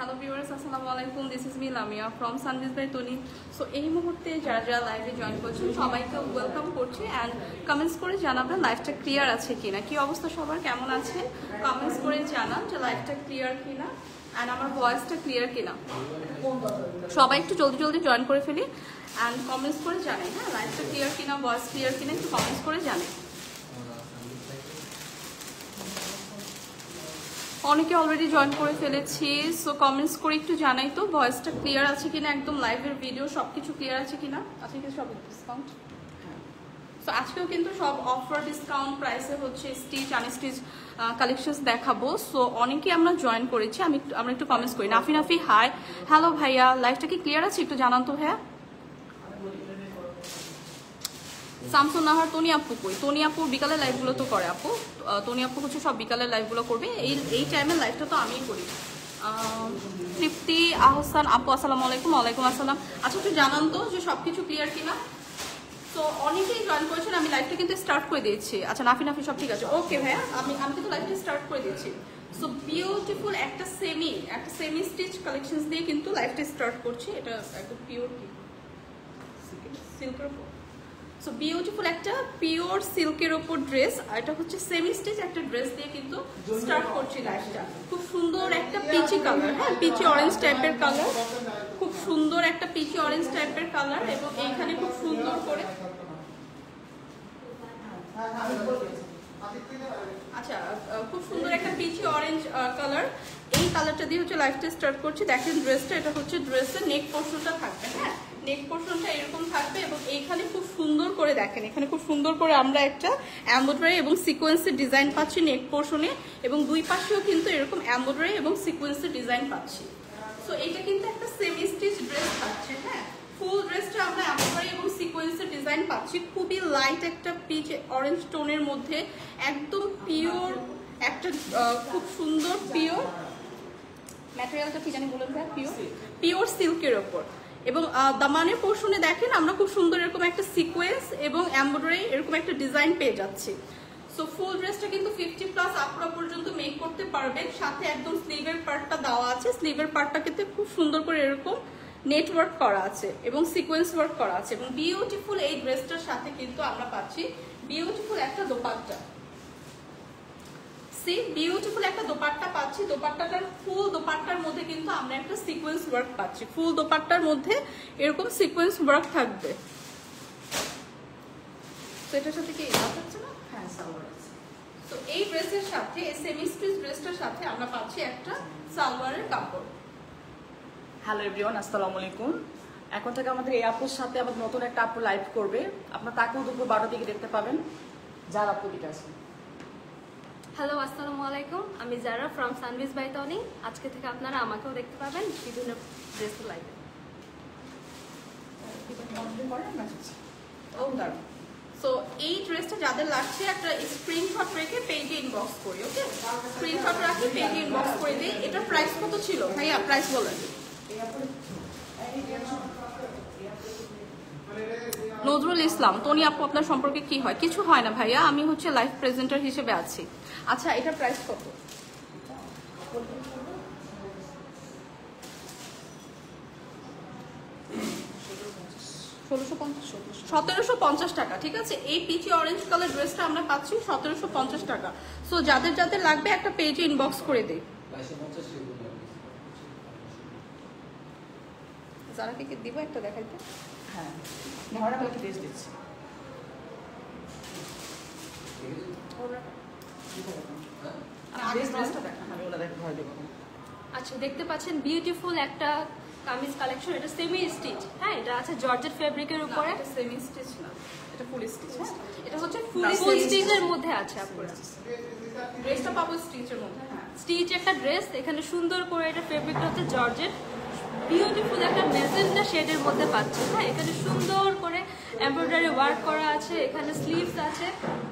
Hello viewers, আসসালামু আলাইকুম। This is me Lamia from Sanvi's by Toni. So এই মুহূর্তে যারা যারা লাইভে জয়েন করছেন সবাইকে ওয়েলকাম করছি অ্যান্ড কমেন্টস করে জানাবেন লাইভটা ক্লিয়ার আছে কিনা, কি অবস্থা সবার, কেমন আছে কমেন্টস করে জানান যে লাইভটা ক্লিয়ার কিনা অ্যান্ড আমার ভয়েসটা ক্লিয়ার কিনা। সবাই একটু জলদি জলদি জয়েন করে ফেলি অ্যান্ড কমেন্টস করে জানাই। হ্যাঁ, লাইভটা ক্লিয়ার কিনা, ভয়েস ক্লিয়ার কিনা একটু কমেন্টস করে জানাই। অনেকে অলরেডি জয়েন করে ফেলেছি, সো কমেন্টস করে একটু জানাই তো ভয়েসটা ক্লিয়ার আছে কিনা, একদম লাইভের ভিডিও সব কিছু ক্লিয়ার আছে কিনা। আজকে কিন্তু সব ডিসকাউন্ট, সো আজকেও কিন্তু সব অফার ডিসকাউন্ট প্রাইসে হচ্ছে স্টিচ আনস্টিচ কালেকশনস দেখাবো। সো অনেকেই আমরা জয়েন করেছি, আমরা একটু কমেন্টস করি। নাফি নাফি হাই, হ্যালো ভাইয়া, লাইভটা কি ক্লিয়ার আছে একটু জানান তো। হ্যাঁ, শামসুন নাহার, তনি আপু কই? তনি আপুর বিকালের লাইভগুলো তো করে আপু, তনি আপু হচ্ছে সব বিকালের লাইভগুলো করবে। এই টাইমের লাইভটা তো আমিই করি। তৃপ্তি আহসান আপু, আসসালামু আলাইকুম। ওয়ালাইকুম আসসালাম। আচ্ছা, একটু জানান তো যে সব কিছু ক্লিয়ার কিনা। তো অনেকেই জয়েন করেছেন, আমি লাইভটা কিন্তু স্টার্ট করে দিয়েছি। আচ্ছা, নাফি নাফি সব ঠিক আছে, ওকে ভাইয়া, আমি কিন্তু লাইভটা স্টার্ট করে দিয়েছি। সো বিউটিফুল একটা সেমি স্টিচ কালেকশনস দিয়ে কিন্তু লাইভটা স্টার্ট করছি। এটা একদম পিওর সিল্কের উপর। সো বিউটিফুল একটা পিওর সিল্কের ওপর ড্রেস, আর এটা হচ্ছে সেমি স্টিচ একটা ড্রেস দিয়ে কিন্তু স্টার্ট করছি লাইভটা। খুব সুন্দর একটা পিচি কালার, হ্যাঁ পিচি অরেঞ্জ টাইপের কালার, খুব সুন্দর একটা পিচি অরেঞ্জ টাইপের কালার, এবং এইখানে খুব সুন্দর করে আচ্ছা খুব সুন্দর একটা পিচি অরেঞ্জ কালার। এই কালারটা দিয়ে হচ্ছে লাইভটা স্টার্ট করছি। দেখেন ড্রেসটা, এটা হচ্ছে ড্রেসের নেক পোর্শনটা থাকবে। হ্যাঁ, নেক পোর্শনটা এরকম থাকবে, এবং এইখানে খুব সুন্দর করে দেখেন, এখানে খুব সুন্দর করে আমরা একটা এমব্রয়ডারি এবং সিকোয়েন্সের ডিজাইন পাচ্ছি নেক পোর্শনে, এবং দুই পাশেও কিন্তু এরকম এমব্রয়ডারি এবং সিকোয়েন্সের ডিজাইন পাচ্ছি। সো এটা কিন্তু একটা সেমি স্টিচ ড্রেস থাকছে। হ্যাঁ, ফুল ড্রেসটা আমরা এমব্রয়ডারি এবং সিকোয়েন্সের ডিজাইন পাচ্ছি। খুবই লাইট একটা পিচ অরেঞ্জ টোনের মধ্যে, একদম পিওর একটা খুব সুন্দর পিওর ম্যাটেরিয়ালটা কি জানি বলেন ভাই, পিওর সিল্কের ওপর। এবং দামানের পোর্শনে দেখেন আমরা খুব সুন্দর এরকম একটা সিকোয়েন্স এবং এমব্রয়ডারি এরকম একটা ডিজাইন পেয়ে যাচ্ছি। সো ফুল ড্রেসটা কিন্তু 50+ আপরা পর্যন্ত মেক করতে পারবেন। সাথে একদম স্লিভের পার্টটা দেওয়া আছে, স্লিভের পার্টটা কিন্তু খুব সুন্দর করে এরকম নেটওয়ার্ক করা আছে এবং সিকোয়েন্স ওয়ার্ক করা আছে, এবং বিউটিফুল এই ড্রেসটার সাথে কিন্তু আমরা পাচ্ছি বিউটিফুল একটা দোপাট্টা। বিউটিফুল একটা দোপাট্টা পাচ্ছি। দোপাট্টাটার ফুল দোপাট্টার মধ্যে কিন্তু আমরা একটা সিকোয়েন্স ওয়ার্ক পাচ্ছি। ফুল দোপাট্টার মধ্যে এরকম সিকোয়েন্স ওয়ার্ক থাকবে। তো এটার সাথে কি হচ্ছে না? হ্যাঁ, সালোয়ার আছে। তো এই ড্রেসের সাথে, এই সেমি স্টিচ ড্রেসটার সাথে আমরা পাচ্ছি একটা সালোয়ারের কাপড়। হ্যালো এভরিওয়ান, আসসালামু আলাইকুম। এখন থেকে আমাদের এই আপুর সাথে আমাদের নতুন একটা আপু লাইভ করবে, আপনার তাকেও দুপুর 12টার দিকে দেখতে পাবেন। যার আপু দিকে আছে। হ্যালো, আসসালামু আলাইকুম। আমি জারা ফ্রম সানভিজ বাই তনি। আজকে থেকে আপনারা আমাকেও দেখতে পাবেন বিভিন্ন ড্রেস লাইভে। সো এই ড্রেসটা যাদের লাগছে একটা স্ক্রিনশট রেখে পেজে ইনবক্স করি। ওকে, স্ক্রিনশট রাখি, পেজে ইনবক্স করে দিই। এটার প্রাইস কত ছিল ভাইয়া? প্রাইস বলেন। নজরুল ইসলাম, তনি আপু আপনার সম্পর্কে কি হয়? কিছু হয় না ভাইয়া, আমি হচ্ছে লাইভ প্রেজেন্টার হিসেবে আছি। আচ্ছা, এটার প্রাইস কত? 1750 টাকা। ঠিক আছে, এই পিচি অরেঞ্জ কালার ড্রেসটা আমরা পাচ্ছি 1750 টাকা। সো যাদের যাদের লাগবে একটা পেজে ইনবক্স করে দিই। যারাকে কি দিব একটা দেখাইতে? হ্যাঁ, ধরে আমি একটা ড্রেস দিচ্ছি। আচ্ছা, দেখতে পাচ্ছেন বিউটিফুল একটা কামিজ কালেকশন। এটা সেমি স্টিচ। হ্যাঁ, এটা আছে জর্জেট ফেব্রিকের উপরে। এটা সেমি স্টিচ না, এটা ফুল স্টিচ। হ্যাঁ, এটা হচ্ছে ফুল স্টিচের মধ্যে আছে। আপনারা ড্রেসটা পাবো স্টিচের মধ্যে। হ্যাঁ, স্টিচ একটা ড্রেস, এখানে সুন্দর করে এটা ফেব্রিকটা হচ্ছে জর্জেট, বিউটিফুল একটা মেজেন্টা শেডের মধ্যে পাচ্ছেন। হ্যাঁ, এখানে সুন্দর করে এমব্রয়ডারি ওয়ার্ক করা আছে, এখানে স্লিভস আছে,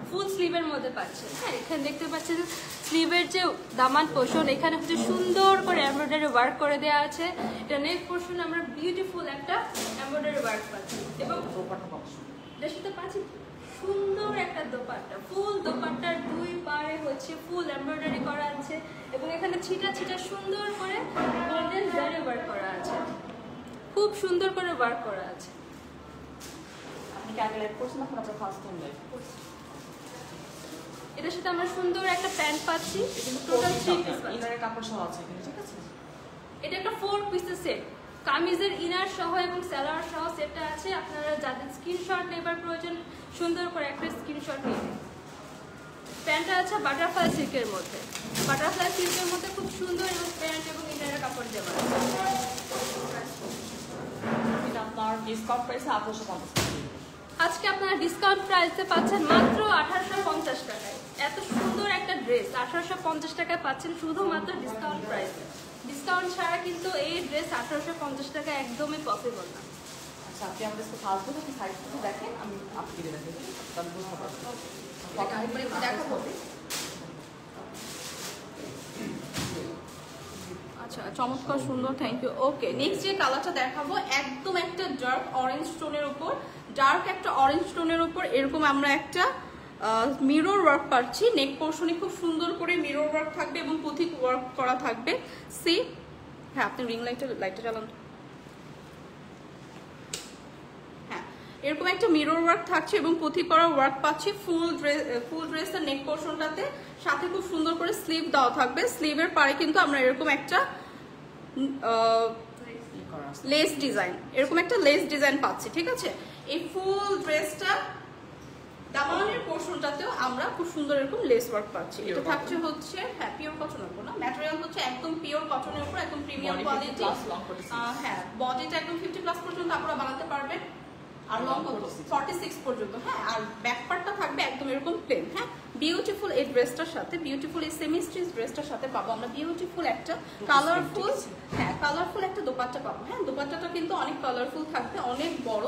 ফুল স্লিভের মধ্যে পাচ্ছেন। হ্যাঁ, এখানে দেখতে পাচ্ছেন স্লিভের যে দামান পোর্শন, এখানে হচ্ছে সুন্দর করে এমব্রয়ডারি ওয়ার্ক করে দেওয়া আছে। এটা নেক পোর্শন আমরা বিউটিফুল একটা এমব্রয়ডারি ওয়ার্ক পাচ্ছি, এবং এটার সাথে পাচ্ছি সুন্দর একটা দোপাট্টা। ফুল দোপাট্টার দুই পাড়ে হচ্ছে ফুল এমব্রয়ডারি করা আছে, এবং এখানে ছিটা ছিটা সুন্দর করে গোল্ডেন খুব সুন্দর করে ওয়ার্ক করা আছে। আপনি কি আগে লাইভ করছেন না আপনার ফার্স্ট টাইম লাইভ করছেন? এটার সাথে আমরা সুন্দর একটা প্যান্ট পাচ্ছি, টোটাল 3 পিস পাচ্ছি। ইনারের কাপড় সহ আছে এখানে, ঠিক আছে? এটা একটা 4 পিসের সেট, কামিজের ইনার সহ এবং সালোয়ার সহ সেটটা আছে। আপনারা যাদের স্ক্রিনশট নেবার প্রয়োজন সুন্দর করে একটা স্ক্রিনশট নেবেন। প্যান্টটা আছে বাটারফ্লাই সিল্কের মধ্যে, বাটারফ্লাই সিল্কের মধ্যে খুব সুন্দর এবং প্যান্ট এবং ইনারের কাপড় দেওয়া আছে। এটা আপনার ডিসকাউন্ট প্রাইসে 1850 টাকা। আজকে আপনারা ডিসকাউন্ট প্রাইসে পাচ্ছেন মাত্র 1850 টাকায়। এত সুন্দর একটা ড্রেস 1850 টাকায় পাচ্ছেন শুধুমাত্র ডিসকাউন্ট প্রাইসে। ডিসকাউন্ট ছাড়া কিন্তু এই ড্রেস 1850 টাকা একদমই পসিবল না। আচ্ছা, আপনি আমাদের সাথে ফালতু কি সাইড থেকে দেখেন, আমি আপনি দেখেন তাহলে বুঝতে পারবেন। দেখাবো। আচ্ছা, চমৎকার সুন্দর, থ্যাংক ইউ। ওকে, নেক্সট যে কালারটা দেখাবো একদম একটা ডার্ক অরেঞ্জ টোনের উপর, ডার্ক একটা অরেঞ্জ টোনের উপর এরকম আমরা একটা মিরর ওয়ার্ক পাচ্ছি। নেক পোর্শনে খুব সুন্দর করে মিরর ওয়ার্ক থাকবে এবং পুঁথি ওয়ার্ক করা থাকবে। সি, হ্যাঁ আপনি রিং লাইটটা চালান। হ্যাঁ, এরকম একটা মিরর ওয়ার্ক থাকছে এবং পুঁথি করা ওয়ার্ক পাচ্ছি ফুল ড্রেসের নেক পোর্শনটাতে। সাথে খুব সুন্দর করে স্লিভ দেওয়া থাকবে। স্লিভের পারে কিন্তু আমরা এরকম একটা লেস ডিজাইন, এরকম একটা লেস ডিজাইন পাচ্ছি, ঠিক আছে? এই ফুল ড্রেসটা দামানের পোর্শনটাতেও আমরা খুব সুন্দর এরকম লেস ওয়ার্ক পাচ্ছি। এটা থাকছে হচ্ছে হ্যাঁ পিওর কটনের উপর, না ম্যাটেরিয়াল হচ্ছে একদম পিওর কটনের উপর, একদম প্রিমিয়াম কোয়ালিটি। হ্যাঁ, বডিটা একদম 50+ পর্যন্ত আপনারা বানাতে পারবেন, আর লং 46 পর্যন্ত। হ্যাঁ, আর ব্যাক পার্টটা থাকবে একদম এরকম প্লেন। হ্যাঁ, বিউটিফুল এই ড্রেসটার সাথে, বিউটিফুল এই সেমি স্টিচ ড্রেসটার সাথে পাবো আমরা বিউটিফুল একটা কালারফুল, হ্যাঁ কালারফুল একটা দোপাট্টা পাবো। হ্যাঁ, দোপাট্টাটা কিন্তু অনেক কালারফুল থাকবে, অনেক বড়।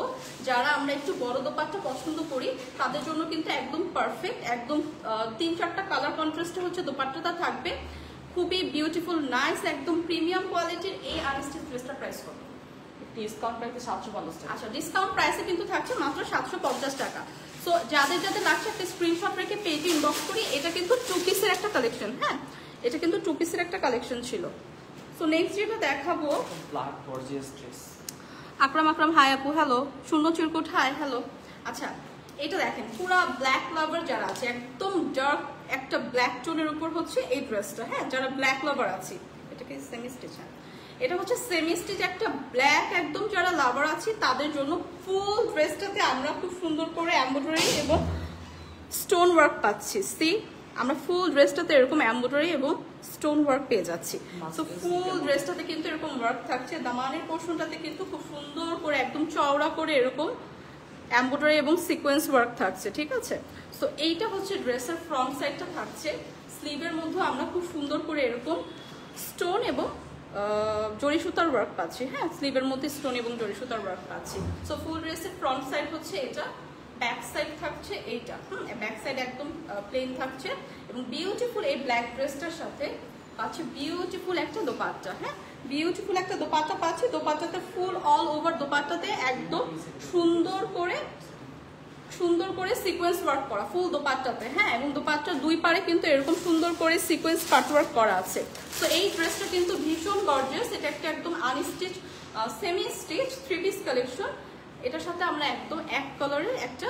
যারা আমরা একটু বড় দোপাট্টা পছন্দ করি তাদের জন্য কিন্তু একদম পারফেক্ট। একদম 3-4টা কালার কন্ট্রাস্টে হচ্ছে দোপাট্টাটা থাকবে। খুবই বিউটিফুল নাইস, একদম প্রিমিয়াম কোয়ালিটির এই আনস্টিচ ড্রেসটার প্রাইস কত? ডিসকাউন্ট প্রাইসে 750 টাকা। আচ্ছা, ডিসকাউন্ট প্রাইসে কিন্তু থাকছে মাত্র 750 টাকা। সো যাদের যাদের লাগছে একটা স্ক্রিনশট রেখে পেজে ইনবক্স করি। এটা কিন্তু 2 পিসের একটা কালেকশন। হ্যাঁ, এটা কিন্তু 2 পিসের একটা কালেকশন ছিল। সো নেক্সট যেটা দেখাবো ব্ল্যাক গর্জিয়াস ড্রেস। আকরাম হাই আপু, হ্যালো। শূন্য চিরকুট হাই, হ্যালো। আচ্ছা, এটা দেখেন পুরা ব্ল্যাক লাভার যারা আছে, একদম ডার্ক একটা ব্ল্যাক টোনের উপর হচ্ছে এই ড্রেসটা। হ্যাঁ, যারা ব্ল্যাক লাভার আছে, এটাকে সেমি স্টিচ, হ্যাঁ এটা হচ্ছে সেমি স্টিচ একটা ব্ল্যাক একদম যারা লাভার আছে তাদের জন্য ফুল ড্রেসটাতে আমরা খুব সুন্দর করে এমব্রয়ডারি এবং স্টোন ওয়ার্ক পাচ্ছি। সি, আমরা ফুল ড্রেসটাতে এরকম এমব্রয়ডারি এবং স্টোন ওয়ার্ক পেয়ে যাচ্ছি। তো ফুল ড্রেসটাতে কিন্তু এরকম ওয়ার্ক থাকছে। দামানের পোর্শনটাতে কিন্তু খুব সুন্দর করে একদম চওড়া করে এরকম এমব্রয়ডারি এবং সিকোয়েন্স ওয়ার্ক থাকছে, ঠিক আছে? সো এইটা হচ্ছে ড্রেসের ফ্রন্ট সাইডটা থাকছে। স্লিভের মধ্যে আমরা খুব সুন্দর করে এরকম স্টোন এবং জরি সুতার ওয়ার্ক পাচ্ছি। হ্যাঁ, স্লিভের মধ্যে স্টোন এবং জরি সুতার ওয়ার্ক পাচ্ছি। সো ফুল ড্রেসের ফ্রন্ট সাইড হচ্ছে এটা, ব্যাক সাইড থাকছে এইটা। ব্যাক সাইড একদম প্লেন থাকছে এবং বিউটিফুল এই ব্ল্যাক ড্রেসটার সাথে পাচ্ছি বিউটিফুল একটা দোপাট্টা। হ্যাঁ, বিউটিফুল একটা দোপাট্টা পাচ্ছি। দোপাট্টাতে ফুল অল ওভার দোপাট্টাতে একদম সুন্দর করে সিকোয়েন্স ওয়ার্ক করা ফুল দোপাট্টাতে। হ্যাঁ, এবং দোপাট্টার দুই পারে কিন্তু এরকম সুন্দর করে সিকোয়েন্স কাট ওয়ার্ক করা আছে। তো এই ড্রেসটা কিন্তু ভীষণ গর্জিয়াস। এটা একটা একদম unstitch semi stitch 3 piece collection. এটার সাথে আমরা একদম এক কালারের একটা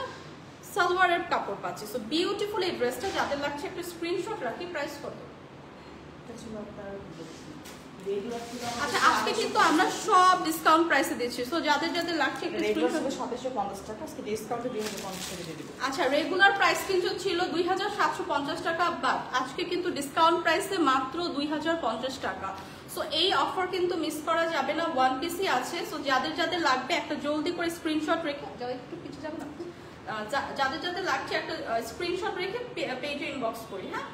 সালোয়ারের কাপড় পাচ্ছি। সো বিউটিফুল এই ড্রেসটা যাদের লাগছে একটা স্ক্রিনশট রাখি। প্রাইস কত? আচ্ছা, আজকে কিন্তু আমরা সব ডিসকাউন্ট প্রাইসে দিচ্ছি। সো যাদের যাদের লাগছে একটা স্ক্রিনশট। 2750 টাকা, আজকে ডিসকাউন্টে 2050 টাকা দিয়ে দিব। আচ্ছা, রেগুলার প্রাইস কিন্তু ছিল 2750 টাকা, বাট আজকে কিন্তু ডিসকাউন্ট প্রাইসে মাত্র 2050 টাকা। সো এই অফার কিন্তু মিস করা যাবে না। 1 পিসই আছে। সো যাদের যাদের লাগবে একটা জলদি করে স্ক্রিনশট রেখে একটু পিছিয়ে যাবে না, যাদের যাদের লাগছে একটা স্ক্রিনশট রেখে পেজে ইনবক্স করি। হ্যাঁ,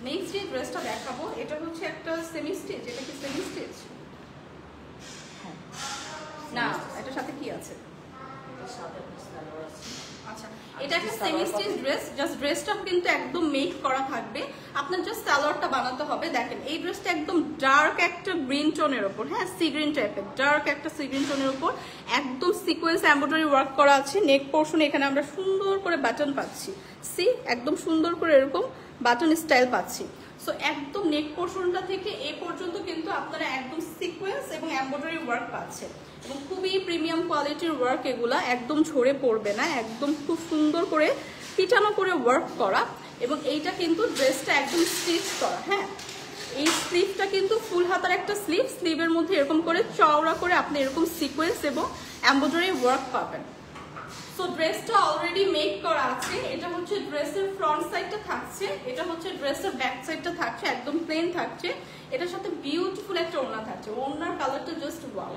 নেক্সট যে ড্রেসটা দেখাবো এটা হচ্ছে একটা সেমি স্টিচ। এটা কি সেমি স্টিচ? না, এটার সাথে কি আছে? এটার সাথে সালোয়ার আছে। আচ্ছা, এটা একটা সেমি স্টিচ ড্রেস, জাস্ট ড্রেসটা কিন্তু একদম মেক করা থাকবে, আপনার জাস্ট সালোয়ারটা বানাতে হবে। দেখেন এই ড্রেসটা একদম ডার্ক একটা গ্রিন টোনের উপর, হ্যাঁ সি গ্রিন টাইপের, ডার্ক একটা সি গ্রিন টোনের উপর একদম সিকোয়েন্স এমব্রয়ডারি ওয়ার্ক করা আছে। নেক পোর্শন এখানে আমরা সুন্দর করে বাটন পাচ্ছি, সি একদম সুন্দর করে এরকম বাটন স্টাইল পাচ্ছি। সো একদম নেক পোর্শনটা থেকে এই পর্যন্ত কিন্তু আপনারা একদম সিকোয়েন্স এবং এমব্রয়ডারি ওয়ার্ক পাচ্ছেন, এবং খুবই প্রিমিয়াম কোয়ালিটির ওয়ার্ক, এগুলা একদম ঝরে পড়বে না, একদম খুব সুন্দর করে পিটানো করে ওয়ার্ক করা। এবং এইটা কিন্তু ড্রেসটা একদম স্টিচ করা, হ্যাঁ এই স্লিভটা কিন্তু ফুল হাতার একটা স্লিভ, স্লিভের মধ্যে এরকম করে চওড়া করে আপনি এরকম সিকোয়েন্স এবং এমব্রয়ডারি ওয়ার্ক পাবেন। সো ড্রেসটা অলরেডি মেক করা আছে, এটা হচ্ছে ড্রেসের ফ্রন্ট সাইডটা থাকছে, এটা হচ্ছে ড্রেসের ব্যাক সাইডটা থাকছে, একদম প্লেন থাকছে। এটার সাথে বিউটিফুল একটা ওড়না থাকছে, ওড়নার কালারটা জাস্ট ওয়াও।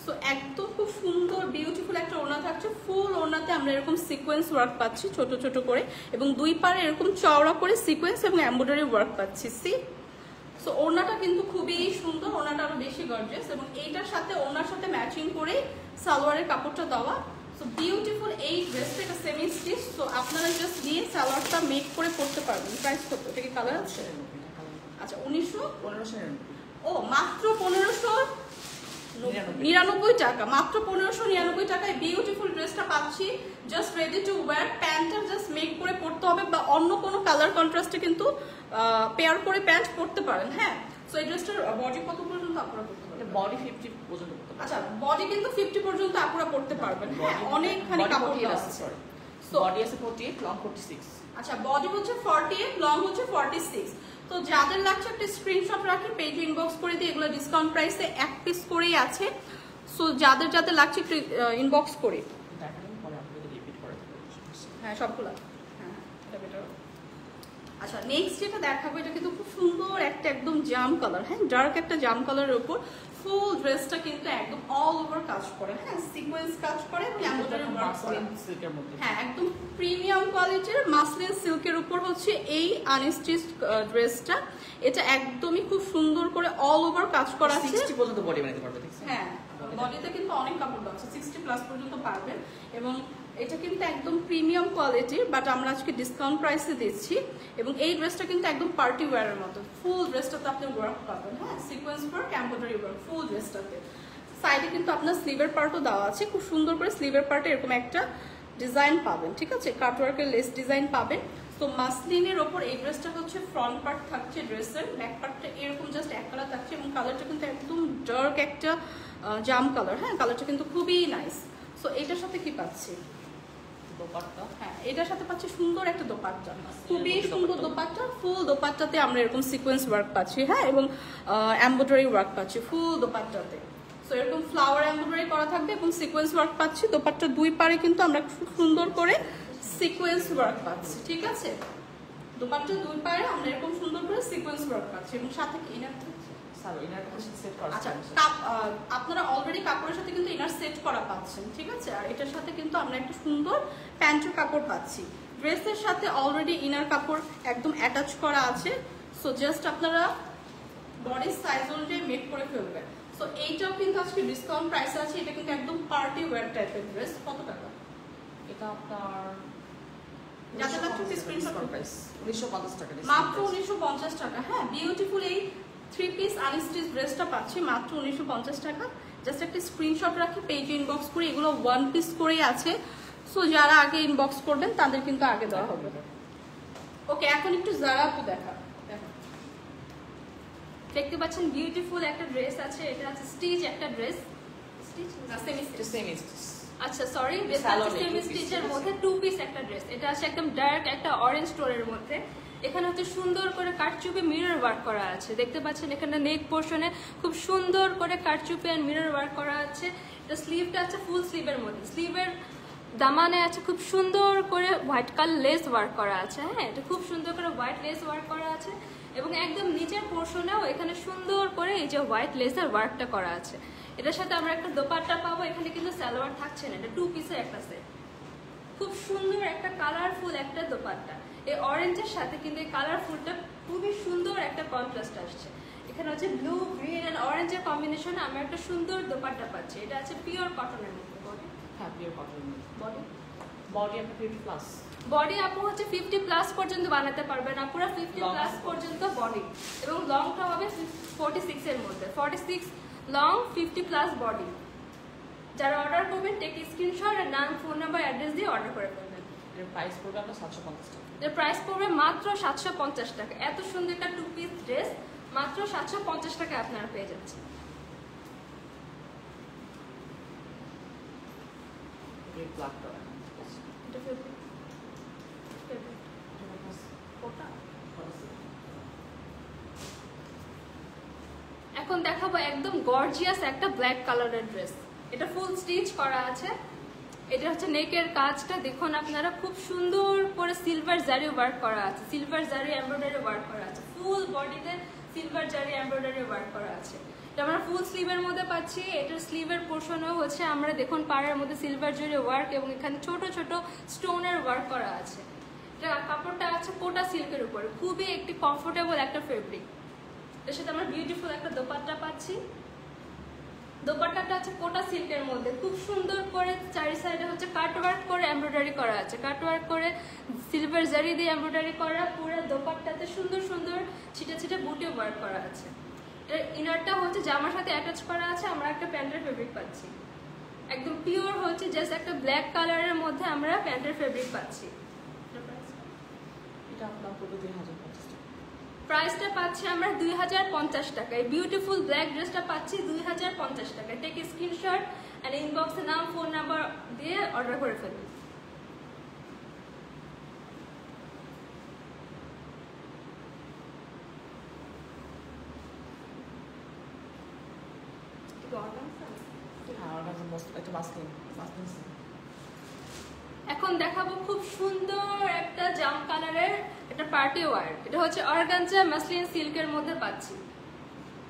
সো একদম খুব সুন্দর বিউটিফুল একটা ওড়না থাকছে, ফুল ওড়নাতে আমরা এরকম সিকোয়েন্স ওয়ার্ক পাচ্ছি ছোট ছোট করে, এবং দুই পারে এরকম চওড়া করে সিকোয়েন্স এবং এমব্রয়ডারি ওয়ার্ক পাচ্ছি। সি সো ওড়নাটা কিন্তু খুবই সুন্দর, ওড়নাটা আরো বেশি গর্জিয়াস, এবং এইটার সাথে ওড়নার সাথে ম্যাচিং করে সালোয়ারের কাপড়টা দেওয়া। সো বিউটিফুল এই ড্রেসটা, এটা সেমি স্টিচ। সো আপনারা জাস্ট দিয়ে সালোয়ারটা মেক করে পড়তে পারবেন। প্রাইস কত? এটা কি কালার আছে? আচ্ছা 1599, ও মাত্র 1599 টাকা, মাত্র 1599 টাকায় বিউটিফুল ড্রেসটা পাচ্ছি, জাস্ট রেডি টু ওয়্যার। প্যান্টটা জাস্ট মেক করে পড়তে হবে, বা অন্য কোনো কালার কন্ট্রাস্টে কিন্তু পেয়ার করে প্যান্ট পরতে পারেন। হ্যাঁ সো এই ড্রেসটার বডি কত পর্যন্ত আপনারা পড়তে পারবেন? বডি 50 পর্যন্ত। আচ্ছা বডি কিন্তু 50 পর্যন্ত আপনারা পড়তে পারবেন, হ্যাঁ অনেকখানি কাপড় আছে। সো বডি আছে 48, লং 46। আচ্ছা বডি হচ্ছে 48, লং হচ্ছে 46। তো যাদের লাগছে একটা স্ক্রিনশট রাখি, পেজে ইনবক্স করে দিই, এগুলো ডিসকাউন্ট প্রাইসে এক পিস করেই আছে। সো যাদের যাদের লাগছে একটু ইনবক্স করে, হ্যাঁ সবগুলো, হ্যাঁ এটা বেটার। আচ্ছা নেক্সট যেটা দেখাবো, এটা কিন্তু খুব সুন্দর একটা একদম জাম কালার, হ্যাঁ ডার্ক একটা জাম কালারের উপর ফুল ড্রেসটা কিন্তু একদম অল ওভার কাজ করে, হ্যাঁ সিকোয়েন্স কাজ করে, এমব্রয়ডারি ওয়ার্ক করে, হ্যাঁ একদম প্রিমিয়াম কোয়ালিটির মাসলিন সিল্কের উপর হচ্ছে এই আনস্টিচ ড্রেসটা। এটা একদমই খুব সুন্দর করে অল ওভার কাজ করা আছে, 60 পর্যন্ত বডি বানাতে পারবে। হ্যাঁ বডিতে কিন্তু অনেক কাপড় আছে, 60 প্লাস পর্যন্ত পারবেন। এবং এটা কিন্তু একদম প্রিমিয়াম কোয়ালিটির, বাট আমরা আজকে ডিসকাউন্ট প্রাইসে দিচ্ছি। এবং এই ড্রেসটা কিন্তু একদম পার্টি ওয়্যারের মতো, ফুল ড্রেসটাতে আপনি ওয়ার্ক পাবেন, হ্যাঁ sequence work, embroidery work full ড্রেসটাতে। সাইডে কিন্তু আপনার স্লিভের পার্টও দেওয়া আছে, খুব সুন্দর করে স্লিভের পার্টে এরকম একটা ডিজাইন পাবেন, ঠিক আছে কাটওয়ার্কের লেস ডিজাইন পাবেন। তো মাসলিনের ওপর এই ড্রেসটা হচ্ছে ফ্রন্ট পার্ট থাকছে ড্রেসের, ব্যাক পার্টটা এরকম জাস্ট এক কালার থাকছে, এবং কালারটা কিন্তু একদম ডার্ক একটা জাম কালার, হ্যাঁ কালারটা কিন্তু খুবই নাইস। সো এটার সাথে কি পাচ্ছি? দোপাট্টা, হ্যাঁ এটার সাথে পাচ্ছি সুন্দর একটা দোপাট্টা, খুবই সুন্দর দোপাট্টা। ফুল দোপাট্টাতে আমরা এরকম সিকোয়েন্স ওয়ার্ক পাচ্ছি, হ্যাঁ এবং এমব্রয়ডারি ওয়ার্ক পাচ্ছি ফুল দোপাট্টাতে। সো এরকম ফ্লাওয়ার এমব্রয়ডারি করা থাকবে এবং সিকোয়েন্স ওয়ার্ক পাচ্ছি। দোপাট্টা দুই পারে কিন্তু আমরা খুব সুন্দর করে সিকোয়েন্স ওয়ার্ক পাচ্ছি, ঠিক আছে দোপাট্টা দুই পারে আমরা এরকম সুন্দর করে সিকোয়েন্স ওয়ার্ক পাচ্ছি, এবং সাথে কি ইনার থাকছে। আচ্ছা আপনারা অলরেডি কাপড়ের সাথে কিন্তু ইনার সেট করা পাচ্ছেন, ঠিক আছে। আর এটার সাথে কিন্তু আমরা একটা সুন্দর প্যান্টের কাপড় পাচ্ছি, ড্রেসের সাথে অলরেডি ইনার কাপড় একদম অ্যাটাচ করা আছে। সো জাস্ট আপনারা বডির সাইজ অনুযায়ী মেক করে ফেলবেন। সো এইটাও কিন্তু আজকে ডিসকাউন্ট প্রাইস আছে, এটা কিন্তু একদম পার্টি ওয়্যার টাইপের ড্রেস। কত টাকা এটা? আপনার যাতে লাগছে স্ক্রিনশট প্রাইস 1950 টাকা, মাত্র 1950 টাকা। হ্যাঁ বিউটিফুল এই 3 পিস আনস্টিচ ড্রেসটা পাচ্ছি মাত্র 1950 টাকা। জাস্ট একটা স্ক্রিনশট রাখি, পেজে ইনবক্স করে, এগুলো 1 পিস করেই আছে। সো যারা আগে ইনবক্স করবেন তাদের কিন্তু আগে দেওয়া হবে। ওকে এখন একটু জারা আপু দেখা, দেখতে পাচ্ছেন বিউটিফুল একটা ড্রেস আছে, এটা আছে স্টিচ একটা ড্রেস, স্টিচ না সেমি স্টিচ, আচ্ছা সরি সেমি স্টিচের মধ্যে 2 পিস একটা ড্রেস। এটা আছে একদম ডার্ক একটা অরেঞ্জ টোনের মধ্যে, এখানে হচ্ছে সুন্দর করে কাটচুপে মিরর ওয়ার্ক করা আছে, দেখতে পাচ্ছেন এখানে নেক পোর্শনে খুব সুন্দর করে কাটচুপে আর মিরর ওয়ার্ক করা আছে। এটা স্লিভটা আছে ফুল স্লিভের মধ্যে, স্লিভের দামানে আছে খুব সুন্দর করে হোয়াইট কালার লেস ওয়ার্ক করা আছে, হ্যাঁ এটা খুব সুন্দর করে হোয়াইট লেস ওয়ার্ক করা আছে, এবং একদম নিচের পোর্শনেও এখানে সুন্দর করে এই যে হোয়াইট লেসের ওয়ার্কটা করা আছে। এটার সাথে আমরা একটা দোপাট্টা পাবো, এখানে কিন্তু সালোয়ার থাকছে না, এটা 2 পিসের একটা সেট, খুব সুন্দর একটা কালারফুল একটা দোপাট্টা। এই অরেঞ্জের সাথে কিন্তু এই কালারফুলটা খুবই সুন্দর একটা কন্ট্রাস্ট আসছে। এখানে হচ্ছে ব্লু গ্রিন এন্ড অরেঞ্জের কম্বিনেশনে আমরা একটা সুন্দর দোপাট্টা পাচ্ছি। এটা আছে পিওর কটনের মধ্যে, বডি, হ্যাঁ পিওর কটনের মধ্যে, বডি বডি আপনি 50 প্লাস। বডি আপু হচ্ছে 50 প্লাস পর্যন্ত বানাতে পারবেন, আপুরা 50 প্লাস পর্যন্ত বডি, এবং লংটা হবে 46 এর মধ্যে, 46 লং 50 প্লাস বডি। যারা অর্ডার করবেন টেক স্ক্রিনশট আর নাম, ফোন নাম্বার, অ্যাড্রেস দিয়ে অর্ডার করে ফেলবেন। এর প্রাইস পড়বে আপনার 750 টাকা। এর প্রাইস পড়বে মাত্র 750 টাকা। এত সুন্দর একটা 2 পিস ড্রেস মাত্র 750 টাকায় আপনারা পেয়ে যাচ্ছেন। এই ব্ল্যাকটা এটা ফেব্রিক কোটা। এখন দেখাবো একদম গর্জিয়াস একটা ব্ল্যাক কালারের ড্রেস। এটা ফুল স্টিচ করা আছে। এটা হচ্ছে নেকের কাজটা দেখুন আপনারা, খুব সুন্দর করে সিলভার জারি ওয়ার্ক করা আছে, সিলভার জারি এমব্রয়ডারি ওয়ার্ক করা আছে, ফুল বডিতে সিলভার জারি এমব্রয়ডারি ওয়ার্ক করা আছে। এটা আমরা ফুল স্লিভের মধ্যে পাচ্ছি। এটার স্লিভের পোর্শনও হচ্ছে আমরা দেখুন পাড়ের মধ্যে সিলভার জারি ওয়ার্ক এবং এখানে ছোট ছোট স্টোনের ওয়ার্ক করা আছে। এটা কাপড়টা আছে কোটা সিল্কের উপরে, খুবই একটি কমফোর্টেবল একটা ফেব্রিক। এর সাথে আমরা বিউটিফুল একটা দোপাট্টা পাচ্ছি। দোপাট্টাটা আছে কোটা সিল্কের মধ্যে, খুব সুন্দর করে চারি সাইডে হচ্ছে কাট ওয়ার্ক করে এমব্রয়ডারি করা আছে, কাট ওয়ার্ক করে সিলভার জারি দিয়ে এমব্রয়ডারি করা। পুরো দোপাট্টাতে সুন্দর সুন্দর ছিটে ছিটে বুটে ওয়ার্ক করা আছে। এর ইনারটা হচ্ছে জামার সাথে অ্যাটাচ করা আছে। আমরা একটা প্যান্টের ফেব্রিক পাচ্ছি, একদম পিওর হচ্ছে জাস্ট একটা ব্ল্যাক কালারের মধ্যে আমরা প্যান্টের ফেব্রিক পাচ্ছি। এটা আপনার পড়বে 2050 টাকা। প্রাইসটা পাচ্ছি আমরা 2050 টাকায়। বিউটিফুল ব্ল্যাক ড্রেসটা পাচ্ছি 2050 টাকায়। টেক স্ক্রিনশট আর ইনবক্সে নাম, ফোন নাম্বার দিয়ে অর্ডার করে ফেলুন। হ্যাঁ, আমার কাছে একটা মাস্কিং। এখন দেখাবো খুব সুন্দর একটা জাম কালারের একটা পার্টি ওয়্যার। এটা হচ্ছে অর্গানজা মাসলিন সিল্কের মধ্যে পাচ্ছি।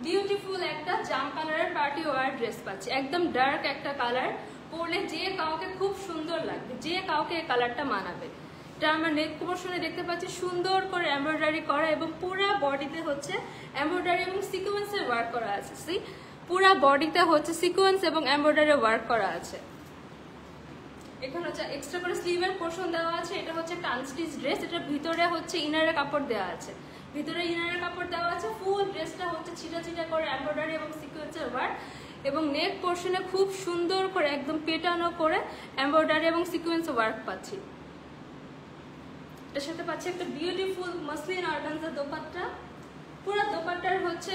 বিউটিফুল একটা জাম কালারের পার্টি ওয়্যার ড্রেস পাচ্ছি, একদম ডার্ক একটা কালার। পরলে যে কাউকে খুব সুন্দর লাগবে, যে কাউকে এই কালারটা মানাবে। এটা আমরা নেক পোর্শনে দেখতে পাচ্ছি সুন্দর করে এমব্রয়ডারি করা এবং পুরো বডিতে হচ্ছে এমব্রয়ডারি এবং সিকোয়েন্সের ওয়ার্ক করা আছে। পুরো বডিতে হচ্ছে সিকোয়েন্স এবং এমব্রয়ডারি ওয়ার্ক করা আছে। এখানে হচ্ছে এক্সট্রা করে স্লিভের পোর্শন দেওয়া আছে। এটা হচ্ছে টানস্টিচ ড্রেস। এটা ভিতরে হচ্ছে ইনারের কাপড় দেওয়া আছে, ভিতরে ইনারের কাপড় দেওয়া আছে। ফুল ড্রেসটা হচ্ছে ছিটা ছিটা করে এমব্রয়ডারি এবং সিকোয়েন্সের ওয়ার্ক, এবং নেক পোর্শনে খুব সুন্দর করে একদম পেটানো করে এমব্রয়ডারি এবং সিকোয়েন্স ওয়ার্ক পাচ্ছি। এটার সাথে পাচ্ছি একটা বিউটিফুল মসলিন অর্গানজা দোপাট্টা। পুরো দোপাট্টার হচ্ছে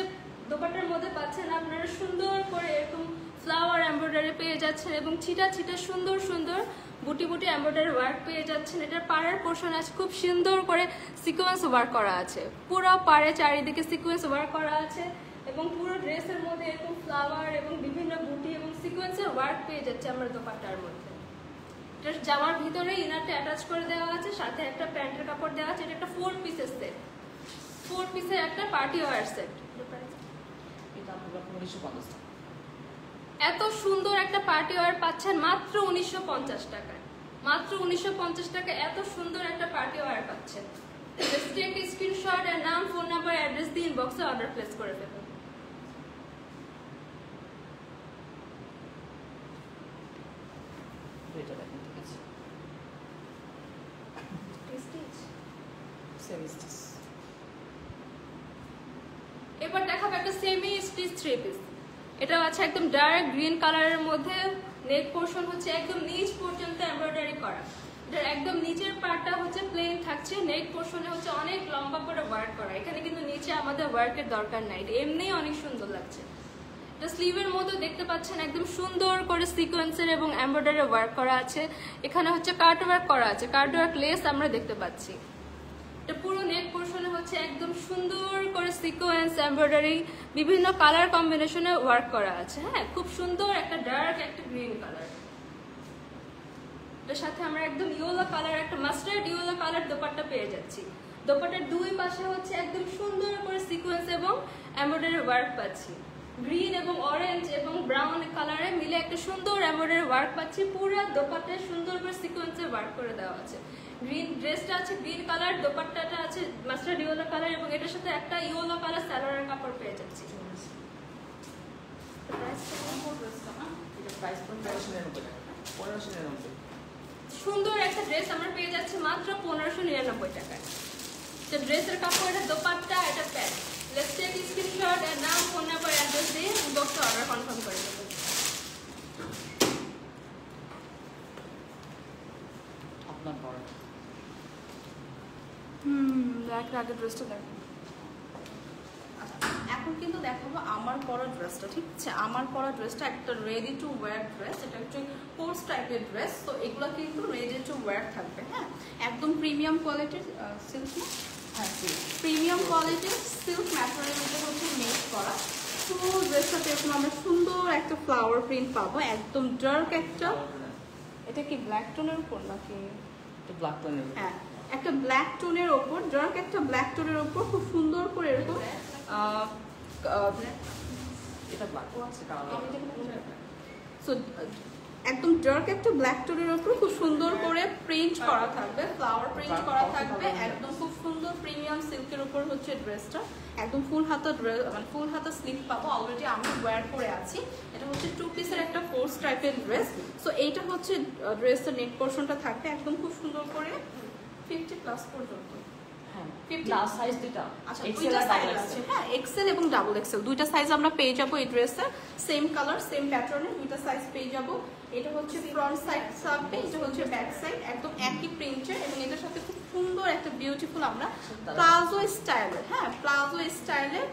দোপাট্টার মধ্যে পাচ্ছেন আপনারা সুন্দর করে এরকম ফ্লাওয়ার এমব্রয়ডারি পেয়ে যাচ্ছেন এবং ছিটা ছিটা সুন্দর সুন্দর বুটি বুটি এমব্রয়ডারি ওয়ার্ক পেয়ে যাচ্ছেন। এটার পাড়ের পোর্শন আছে খুব সুন্দর করে সিকোয়েন্স ওয়ার্ক করা আছে, পুরো পাড়ে চারিদিকে সিকোয়েন্স ওয়ার্ক করা আছে এবং পুরো ড্রেসের মধ্যে এরকম ফ্লাওয়ার এবং বিভিন্ন বুটি এবং সিকোয়েন্সের ওয়ার্ক পেয়ে যাচ্ছে আমরা দোপাট্টার মধ্যে। এটার জামার ভিতরে ইনারটা অ্যাটাচ করে দেওয়া আছে, সাথে একটা প্যান্টের কাপড় দেওয়া আছে। এটা একটা 4 পিসের সেট, 4 পিসের একটা পার্টি ওয়্যার সেট। এটা আপনার 1950 টাকা। এত সুন্দর একটা পার্টি ওয়্যার পাচ্ছেন মাত্র 1950 টাকায়। মাত্র 1950 টাকা এত সুন্দর একটা পার্টি ওয়্যার পাচ্ছেন। জাস্ট টেক স্ক্রিনশট আর নাম, ফোন নাম্বার, অ্যাড্রেস দিয়ে ইনবক্সে অর্ডার প্লেস করে ফেলুন। এটা দেখেন, ঠিক আছে, সেমি স্টিচ। এবার দেখাবো একটা সেমি স্টিচ 3 পিস। এটা আছে একদম ডার্ক গ্রিন কালারের মধ্যে। নেক পোর্শন হচ্ছে একদম নিচ পর্যন্ত এমব্রয়ডারি করা। এটার একদম নিচের পার্টটা হচ্ছে প্লেন থাকছে, নেক পোর্শনে হচ্ছে অনেক লম্বা করে ওয়ার্ক করা। এখানে কিন্তু নিচে আমাদের ওয়ার্কের দরকার নাই, এটা এমনিই অনেক সুন্দর লাগছে। এটা স্লিভের মধ্যে দেখতে পাচ্ছেন একদম সুন্দর করে সিকোয়েন্সের এবং এমব্রয়ডারি ওয়ার্ক করা আছে। এখানে হচ্ছে কাট ওয়ার্ক করা আছে, কাট ওয়ার্ক লেস আমরা দেখতে পাচ্ছি। এটা পুরো নেক পোর্শনে হচ্ছে একদম সুন্দর করে সিকোয়েন্স এমব্রয়ডারি বিভিন্ন কালার কম্বিনেশনে ওয়ার্ক করা আছে। হ্যাঁ, খুব সুন্দর একটা ডার্ক একটা গ্রিন কালার। এর সাথে আমরা একদম ইয়েলো কালার একটা মাস্টার্ড ইয়েলো কালার দোপাট্টা পেয়ে যাচ্ছি। দোপাট্টার দুই পাশে হচ্ছে একদম সুন্দর করে সিকোয়েন্স এবং এমব্রয়ডারি ওয়ার্ক পাচ্ছি। গ্রিন এবং অরেঞ্জ এবং ব্রাউন কালারে মিলে একটা সুন্দর এমব্রয়ডারি ওয়ার্ক পাচ্ছি। পুরো দোপাট্টায় সুন্দর করে সিকোয়েন্সে ওয়ার্ক করে দেওয়া আছে। গ্রিন ড্রেসটা আছে গ্রিন কালার, দোপাট্টাটা আছে মাস্টার্ড ইয়েলো কালার এবং এটার সাথে একটা ইয়েলো কালার সালোয়ারের কাপড় পেয়ে যাচ্ছি। প্রাইস পড়বে 1590 টাকা। সুন্দর একটা ড্রেস আমরা পেয়ে যাচ্ছি মাত্র 1599 টাকায়। তো ড্রেসের কাপড়, এটা দোপাট্টা, এটা প্যান্ট। লেটস টেক স্ক্রিনশট এর নাম, ফোন নাম্বার, অ্যাড্রেস দিয়ে ইনবক্সে অর্ডার কনফার্ম করে দেবেন। আপনার পরে ব্ল্যাক আগে ড্রেসটা দেখো। এখন কিন্তু দেখাবো আমার পরা ড্রেসটা, ঠিক আছে? আমার পরা ড্রেসটা একটা রেডি টু ওয়্যার ড্রেস, এটা হচ্ছে কোর্স টাইপের ড্রেস। তো এগুলো কিন্তু রেডি টু ওয়্যার থাকবে, হ্যাঁ, একদম প্রিমিয়াম কোয়ালিটির সিল্ক, হ্যাঁ প্রিমিয়াম কোয়ালিটির সিল্ক ম্যাটেরিয়ালের হচ্ছে মেক করা। ফুল ড্রেসটাতে এরকম আমরা সুন্দর একটা ফ্লাওয়ার প্রিন্ট পাবো, একদম ডার্ক একটা, এটা কি ব্ল্যাক টোনের উপর নাকি? ব্ল্যাক টোনের, হ্যাঁ একটা ব্ল্যাক টোনের ওপর, ডার্ক একটা ব্ল্যাক টোনের ওপর খুব সুন্দর করে এরকম এটা ব্ল্যাক আছে সো একদম ডার্ক একটা ব্ল্যাক টোনের উপর খুব সুন্দর করে প্রিন্ট করা থাকবে, ফ্লাওয়ার প্রিন্ট করা থাকবে, একদম খুব সুন্দর প্রিমিয়াম সিল্কের উপর হচ্ছে ড্রেসটা। একদম ফুল হাতা ড্রেস, মানে ফুল হাতা স্লিভ পাবো, অলরেডি আমি ওয়্যার করে আছি। এটা হচ্ছে 2 পিসের একটা কোর্স টাইপের ড্রেস। সো এইটা হচ্ছে ড্রেসের নেক পোর্শনটা থাকবে একদম খুব সুন্দর করে 50+ পর্যন্ত। সাইজ দুটো, আচ্ছা দুইটা সাইজ আছে, হ্যাঁ এক্সেল এবং ডাবল এক্সেল দুইটা সাইজ আমরা পেয়ে যাবো এই ড্রেসের। সেম কালার সেম প্যাটার্নে দুইটা সাইজ পেয়ে যাবো। এটা হচ্ছে ফ্রন্ট সাইড থাকবে, এটা হচ্ছে ব্যাক সাইড, একদম একই প্রিন্টের এবং এটার সাথে খুব সুন্দর একটা বিউটিফুল আমরা প্লাজো স্টাইলের, হ্যাঁ প্লাজো স্টাইলের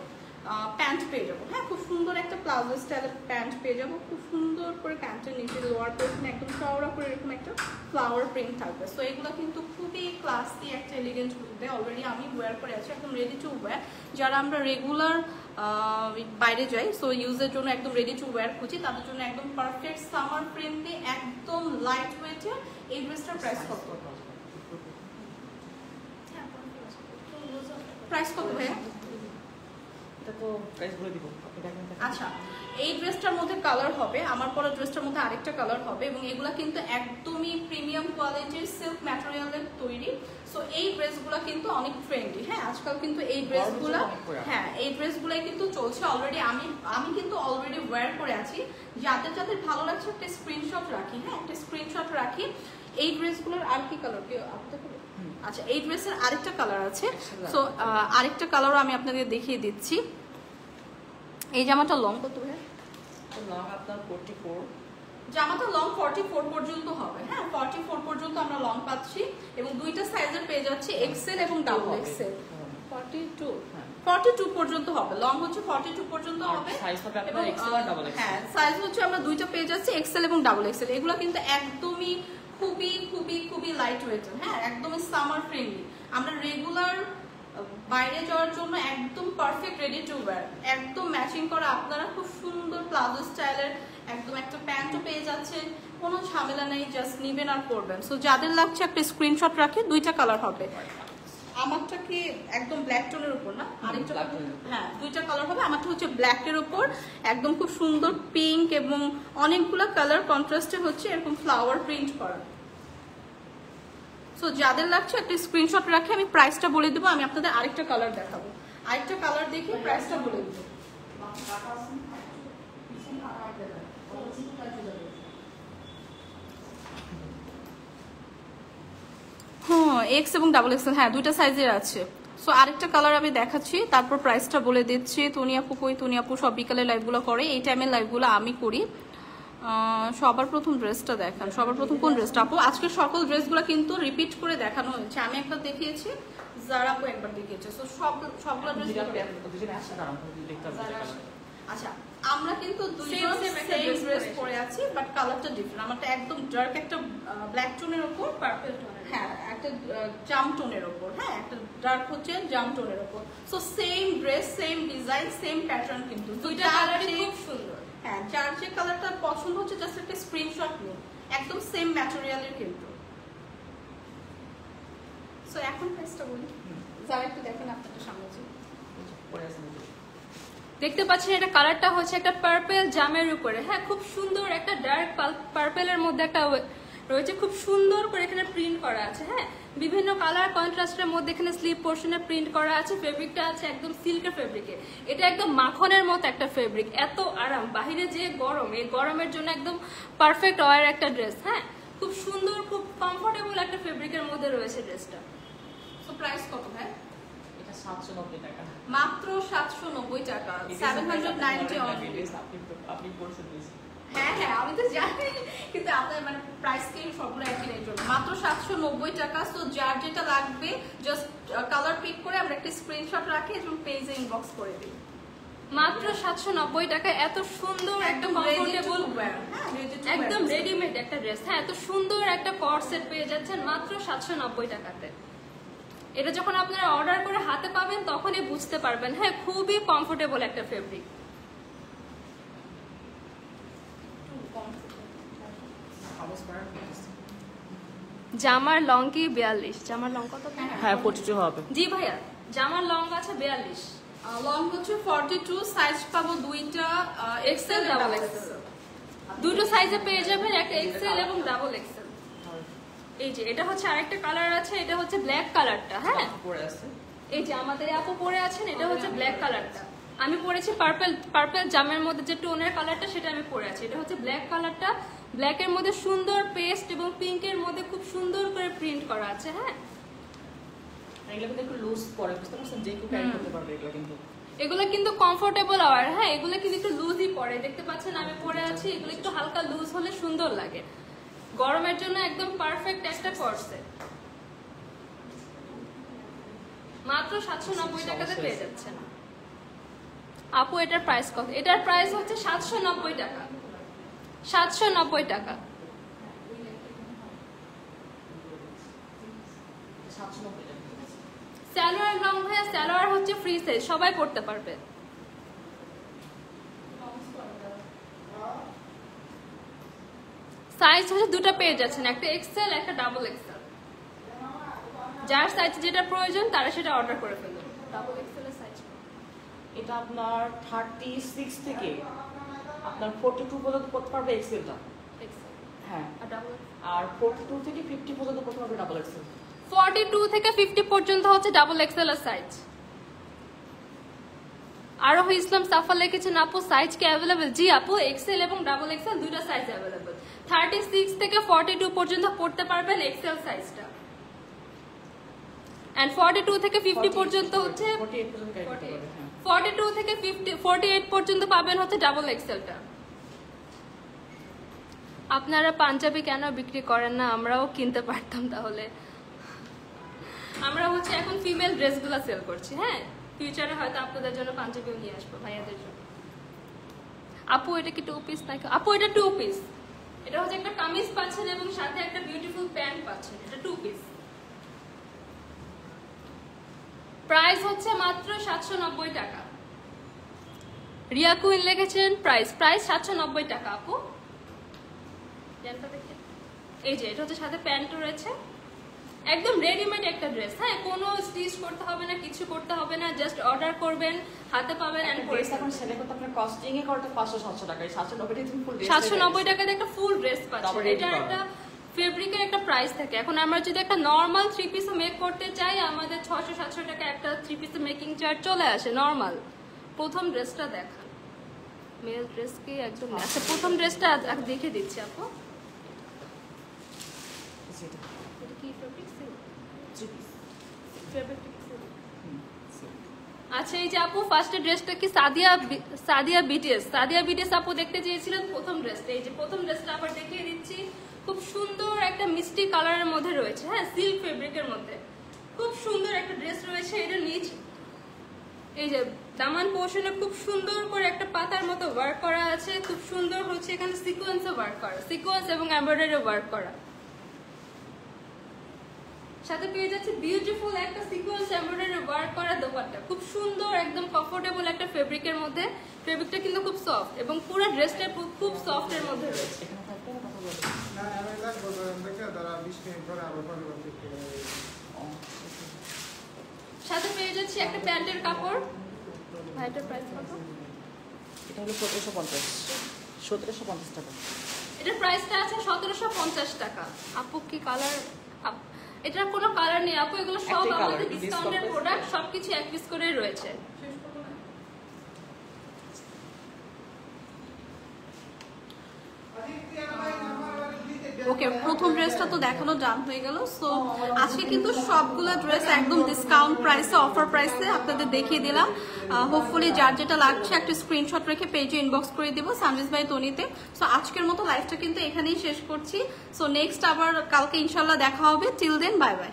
প্যান্ট পেয়ে যাবো, হ্যাঁ খুব সুন্দর একটা প্লাজো স্টাইলের প্যান্ট পেয়ে যাবো। খুব সুন্দর করে প্যান্টের নিচে লোয়ার পোর্শনে একদম চওড়া করে এরকম একটা ফ্লাওয়ার প্রিন্ট থাকবে। সো এগুলো কিন্তু খুবই ক্লাসি একটা এলিগেন্ট হবে, অলরেডি আমি ওয়্যার করে আছি, একদম রেডি টু ওয়্যার। যারা আমরা রেগুলার বাইরে যাই, সো ইউজের জন্য একদম রেডি টু ওয়্যার খুঁজি, তাদের জন্য একদম পারফেক্ট সামার ফ্রেন্ডলি একদম লাইট ওয়েটের এই ড্রেসটার প্রাইস কত? প্রাইস কত ভাইয়া? আচ্ছা এই ড্রেসটার মধ্যে কালার হবে, আমার পরা ড্রেসটার মধ্যে আরেকটা কালার হবে এবং এগুলা কিন্তু একদমই প্রিমিয়াম কোয়ালিটির সিল্ক ম্যাটেরিয়ালের তৈরি। সো এই ড্রেসগুলো কিন্তু অনেক ট্রেন্ডি, হ্যাঁ আজকাল কিন্তু এই ড্রেসগুলো, হ্যাঁ এই ড্রেসগুলাই কিন্তু চলছে অলরেডি। আমি কিন্তু অলরেডি ওয়্যার করে আছি। যাদের যাদের ভালো লাগছে একটা স্ক্রিনশট রাখি, হ্যাঁ একটা স্ক্রিনশট রাখি। এই ড্রেসগুলোর আর কি কালার কি আচ্ছা এই ড্রেসের আরেকটা কালার আছে। সো আরেকটা কালারও আমি আপনাদের দেখিয়ে দিচ্ছি। এই জামাটা লং কত ভাই? লং আপনার 44, জামাটা লং 44 পর্যন্ত হবে, হ্যাঁ 44 পর্যন্ত আমরা লং পাচ্ছি এবং দুইটা সাইজের পেয়ে যাচ্ছি এক্সেল এবং ডাবল এক্সেল। 42 পর্যন্ত হবে, লং হচ্ছে 42 পর্যন্ত হবে এবং হ্যাঁ সাইজ হচ্ছে আমরা দুইটা পেয়ে যাচ্ছি এক্সেল এবং ডাবল এক্সেল। এগুলো কিন্তু একদমই খুবই খুবই খুবই লাইট ওয়েট, হ্যাঁ একদমই সামার ফ্রেন্ডলি। আমরা রেগুলার বাইরে যাওয়ার জন্য একদম পারফেক্ট রেডি টু ওয়্যার, একদম ম্যাচিং করা আপনারা খুব সুন্দর প্লাজো স্টাইলের একদম একটা প্যান্টও পেয়ে যাচ্ছেন, কোনো ঝামেলা নেই, জাস্ট নিবেন আর পরবেন। সো যাদের লাগছে একটা স্ক্রিনশট রাখে, দুইটা কালার হবে। আমারটা কি একদম ব্ল্যাক টোনের উপর না? আরেকটা হ্যাঁ দুইটা কালার হবে। আমারটা হচ্ছে ব্ল্যাকের উপর একদম খুব সুন্দর পিঙ্ক এবং অনেকগুলো কালার কন্ট্রাস্টে হচ্ছে এরকম ফ্লাওয়ার প্রিন্ট করা। সো যাদের লাগছে একটা স্ক্রিনশট রাখে, আমি প্রাইসটা বলে দেবো। আমি আপনাদের আরেকটা কালার দেখাবো, আরেকটা কালার দেখে প্রাইসটা বলে দেবো। হ্যাঁ এক্স এবং ডাবল এক্সেল, হ্যাঁ দুইটা সাইজের আছে। সো আরেকটা কালার আমি দেখাচ্ছি, তারপর প্রাইসটা বলে দিচ্ছি। তুনিয়াপু কই? তুনিয়াপু সব বিকালে লাইভগুলো করে, এই টাইমের লাইভগুলো আমি করি। সবার প্রথম ড্রেসটা দেখান, সবার প্রথম কোন ড্রেসটা আপু? আজকে সকল ড্রেসগুলো কিন্তু রিপিট করে দেখানো হয়েছে। আমি একবার দেখিয়েছি, যারা আপু একবার দেখিয়েছে। সো সবগুলো ড্রেস আচ্ছা আমরা কিন্তু দুইজন সেম ড্রেস পরে আছি, বাট কালারটা ডিফারেন্ট। আমারটা একদম ডার্ক একটা ব্ল্যাক টোনের উপর, পার্পল টোনের, হ্যাঁ একটা জাম টোনের উপর, হ্যাঁ একটা ডার্ক হচ্ছে জাম টোনের উপর। So same dress same design same pattern, কিন্তু দুইটা কালারই খুব সুন্দর। হ্যাঁ যার যে কালারটা পছন্দ হচ্ছে জাস্ট একটা স্ক্রিনশট নিন, একদম সেম ম্যাটেরিয়ালের কিন্তু। সো এখন প্রাইসটা বলি, যারা একটু দেখেন আপনাদের সামনে দেখতে পাচ্ছেন এটা কালারটা হচ্ছে একটা পার্পল জামের উপরে, হ্যাঁ খুব সুন্দর একটা ডার্ক পার্পলের মধ্যে একটা রয়েছে, খুব সুন্দর করে এখানে প্রিন্ট করা আছে, হ্যাঁ বিভিন্ন কালার কন্ট্রাস্টের মধ্যে এখানে স্লিপ পোর্শনে প্রিন্ট করা আছে। ফেব্রিকটা আছে একদম সিল্কের ফেব্রিকে, এটা একদম মাখনের মতো একটা ফেব্রিক, এত আরাম। বাহিরে যে গরম, এই গরমের জন্য একদম পারফেক্ট ওয়ার একটা ড্রেস, হ্যাঁ খুব সুন্দর খুব একটা ফেব্রিকের মধ্যে রয়েছে ড্রেসটা। সো প্রাইস কত ভাই? এটা 790 টাকা, মাত্র 790 টাকা, 790 অনলি। আপনি বলছেন হ্যাঁ হ্যাঁ আমি তো জানি, কিন্তু আপনার মানে প্রাইস কি সবগুলো একই নেই জন্য মাত্র 790 টাকা। সো যার যেটা লাগবে জাস্ট কালার পিক করে আমরা একটা স্ক্রিনশট রাখি এবং পেজে ইনবক্স করে দিই। মাত্র 790 টাকা এত সুন্দর একটা কমফোর্টেবল, একদম রেডিমেড একটা ড্রেস। হ্যাঁ, এত সুন্দর একটা কট সেট পেয়ে যাচ্ছেন মাত্র 790 টাকাতে। এটা যখন আপনারা অর্ডার করে হাতে পাবেন তখনই বুঝতে পারবেন। হ্যাঁ, খুবই কমফোর্টেবল একটা ফেব্রিক। জামার লং কি 42? জামার লং কত? হ্যাঁ 42 হবে। জি ভাইয়া, জামার লং আছে 42, লং হচ্ছে 42, সাইজ পাবো দুইটা, এক্সেল ডাবল এক্সেল। দুটো সাইজে পেয়ে যাবেন, একটা এক্সেল এবং ডাবল এক্সেল। এই যে এটা হচ্ছে আরেকটা কালার আছে, এটা হচ্ছে ব্ল্যাক কালারটা। হ্যাঁ, পরে আছে, এই যে আমাদের আপু পরে আছেন, এটা হচ্ছে ব্ল্যাক কালারটা। আমি পরেছি পার্পল জামের মধ্যে যে টোনের কালারটা সেটা আমি পরে আছি। এটা হচ্ছে ব্ল্যাক কালারটা, ব্ল্যাকের মধ্যে সুন্দর পেস্ট এবং পিঙ্কের মধ্যে খুব সুন্দর করে প্রিন্ট করা আছে। হ্যাঁ, এগুলো কিন্তু একটু লুজ পরে, বুঝতে পারছেন, যে কেউ ক্যারি করতে পারবে এগুলো কিন্তু। এগুলো কিন্তু কমফোর্টেবল আর হ্যাঁ, এগুলো কিন্তু একটু লুজই পরে, দেখতে পাচ্ছেন আমি পরে আছি। এগুলো একটু হালকা লুজ হলে সুন্দর লাগে, গরমের জন্য একদম পারফেক্ট একটা করছে। মাত্র 790 টাকাতে পেয়ে যাচ্ছেন। আপু এটার প্রাইস কত? এটার প্রাইস হচ্ছে 790 টাকা, 790 টাকা। 790 টাকা। সালোয়ার লং ভাইয়া, সালোয়ার হচ্ছে ফ্রি সাইজ, সবাই পড়তে পারবে। সাইজ হচ্ছে দুটো পেয়ে যাচ্ছেন, একটা এক্সেল একটা ডাবল এক্সেল। যার সাইজ যেটা প্রয়োজন তারা সেটা অর্ডার করে ফেলুন। ডাবল এক্সেল এর সাইজ এটা আপনার 36 থেকে আপনার 42 পর্যন্ত করতে পারবে এক্সেলটা। এক্সেল হ্যাঁ, আর ডাবল, আর 42 থেকে 50 পর্যন্ত করতে পারবে ডাবল এক্সেল। 42 থেকে 50 পর্যন্ত হচ্ছে ডাবল এক্সেল এর সাইজ। আরোহ ইসলাম সাফা লিখেছেন আপু সাইজ কি অ্যাভেলেবল? জি আপু, এক্সেল এবং ডাবল এক্সেল দুইটা সাইজ অ্যাভেলেবল। 36 থেকে 42 পর্যন্ত পড়তে পারবেন এক্সেল সাইজটা, এন্ড 42 থেকে 50 পর্যন্ত হচ্ছে 48 পর্যন্ত ক্যারি করতে পারবে। হ্যাঁ, 42 থেকে 48 পর্যন্ত পাবেন হচ্ছে ডাবল এক্সেলটা। আপনারা পাঞ্জাবি কেন বিক্রি করেন না? আমরাও কিনতে পারতাম তাহলে। আমরা হচ্ছে এখন ফিমেল ড্রেসগুলো সেল করছি। হ্যাঁ, ফিউচারে হয়তো আপনাদের জন্য পাঞ্জাবিও নিয়ে আসবো, ভাইয়াদের জন্য। আপু এটা কি 2 পিস নাকি? আপু এটা 2 পিস। এটা হচ্ছে একটা কামিজ পাচ্ছেন এবং সাথে একটা বিউটিফুল প্যান্ট পাচ্ছেন। এটা 2 পিস। প্রাইস হচ্ছে মাত্র 790 টাকা। রিয়া কুইন লিখেছেন প্রাইস 790 টাকা। আপু প্যান্টটা দেখেন, এই যে এটা হচ্ছে সাথে প্যান্টও রয়েছে, একদম রেডিমেড একটা ড্রেস। হ্যাঁ, কোনো স্টিচ করতে হবে না, কিছু করতে হবে না, জাস্ট অর্ডার করবেন, হাতে পাবেন এন্ড পরে এখন সেলে করতে আপনার কস্টিং এ করতে 500-700 টাকা। 790 টাকা তুমি ফুল ড্রেস 790 টাকাতে একটা ফুল ড্রেস পাচ্ছেন। এটা একটা ফেব্রিকের একটা প্রাইস থাকে। এখন আমরা যদি একটা নরমাল 3 পিস মেক করতে চাই, আমাদের 600-700 টাকা একটা 3 পিস মেকিং চার্জ চলে আসে নরমাল। প্রথম ড্রেসটা দেখান, মেল ড্রেস কি একদম। আচ্ছা, প্রথম ড্রেসটা দেখে দিচ্ছি আপু। এটা কি ফেব্রিক? আচ্ছা, এই যে আপু ফার্স্ট ড্রেসটা কি সাদিয়া বিটিএস আপু দেখতে চেয়েছিলেন প্রথম ড্রেসটা। এই যে প্রথম ড্রেসটা আবার দেখিয়ে দিচ্ছি, খুব সুন্দর একটা মিষ্টি কালারের মধ্যে রয়েছে। হ্যাঁ, সিল্ক ফেব্রিকের মধ্যে খুব সুন্দর একটা ড্রেস রয়েছে। এটা নিচ এই যে দামান পোর্শনে খুব সুন্দর করে একটা পাতার মতো ওয়ার্ক করা আছে, খুব সুন্দর হচ্ছে এখানে সিকোয়েন্সে ওয়ার্ক করা, সিকোয়েন্স এবং এমব্রয়ডারি ওয়ার্ক করা। সাথে পেয়ে যাচ্ছে বিউটিফুল একটা সিকোয়েন্স এমব্রয়ডারি ওয়ার্ক করা দোপাট্টা, খুব সুন্দর একদম কমফোর্টেবল একটা ফেব্রিকের মধ্যে। ফেব্রিকটা কিন্তু খুব সফট এবং পুরো ড্রেসটা খুব সফট এর মধ্যে রয়েছে। সাথে পেয়ে যাচ্ছি একটা প্যান্টের কাপড়। ভাইটার প্রাইস কত? এটা হলো 1750 টাকা। এটার প্রাইসটা আছে 1750 টাকা। আপু কি কালার? এটার কোনো কালার নেই আপু, এগুলো সব আমাদের ডিসকাউন্টের প্রোডাক্ট, সবকিছু এক পিস করে রয়েছে। ওকে, প্রথম ড্রেসটা তো দেখানো ডান হয়ে গেল। সো আজকে কিন্তু সবগুলো ড্রেস একদম ডিসকাউন্ট প্রাইসে, অফার প্রাইসে আপনাদের দেখিয়ে দিলাম। হোপফুলি যার যেটা লাগছে একটা স্ক্রিনশট রেখে পেজে ইনবক্স করে দিব সানভিজ বাই তনিতে। সো আজকের মতো লাইভটা কিন্তু এখানেই শেষ করছি। সো নেক্সট আবার কালকে ইনশাল্লাহ দেখা হবে। Till then bye by.